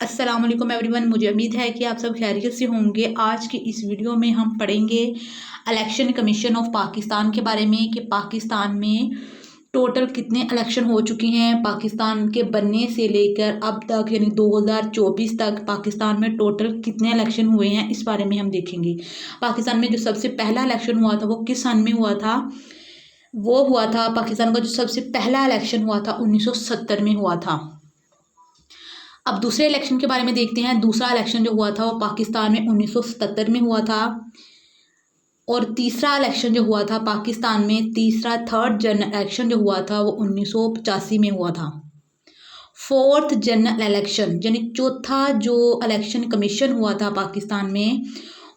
अस्सलाम वालेकुम एवरीवन। मुझे उम्मीद है कि आप सब खैरियत से होंगे। आज की इस वीडियो में हम पढ़ेंगे इलेक्शन कमीशन ऑफ पाकिस्तान के बारे में कि पाकिस्तान में टोटल कितने इलेक्शन हो चुके हैं। पाकिस्तान के बनने से लेकर अब तक यानी 2024 तक पाकिस्तान में टोटल कितने इलेक्शन हुए हैं, इस बारे में हम देखेंगे। पाकिस्तान में जो सबसे पहला इलेक्शन हुआ था वो किस सन में हुआ था? वो हुआ था, पाकिस्तान का जो सबसे पहला इलेक्शन हुआ था 1970 में हुआ था। अब दूसरे इलेक्शन के बारे में देखते हैं। दूसरा इलेक्शन जो हुआ था वो पाकिस्तान में 1977 में हुआ था। और तीसरा इलेक्शन जो हुआ था पाकिस्तान में, थर्ड जनरल इलेक्शन जो हुआ था वो 1985 में हुआ था। फोर्थ जनरल इलेक्शन यानी चौथा जो इलेक्शन कमीशन हुआ था पाकिस्तान में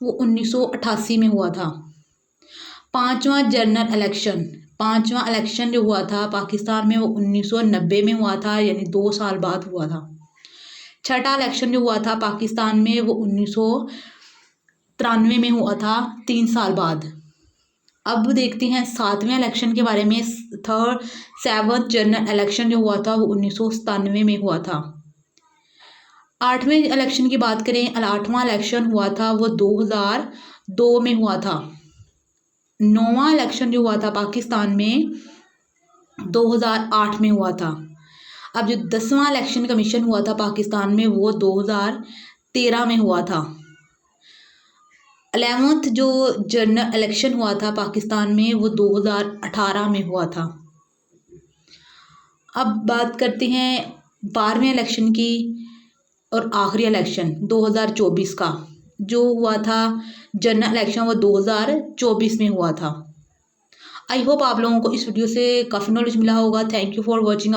वो 1988 में हुआ था। पांचवा इलेक्शन जो हुआ था पाकिस्तान में वो 1990 में हुआ था, यानी 2 साल बाद हुआ था। छठा इलेक्शन जो हुआ था पाकिस्तान में वो 1993 में हुआ था, 3 साल बाद। अब देखते हैं सातवें इलेक्शन के बारे में। सेवंथ जनरल इलेक्शन जो हुआ था वो 1997 में हुआ था। आठवें इलेक्शन की बात करें, आठवां इलेक्शन हुआ था वो 2002 में हुआ था। नौवां इलेक्शन जो हुआ था पाकिस्तान में 2008 में हुआ था। अब जो 10वां इलेक्शन कमीशन हुआ था पाकिस्तान में वो 2013 में हुआ था। 11th जो जनरल इलेक्शन हुआ था पाकिस्तान में वो 2018 में हुआ था। अब बात करते हैं 12वें इलेक्शन की और आखिरी इलेक्शन 2024 का जो हुआ था जनरल इलेक्शन, वो 2024 में हुआ था। आई होप आप लोगों को इस वीडियो से काफ़ी नॉलेज मिला होगा। Thank you for watching.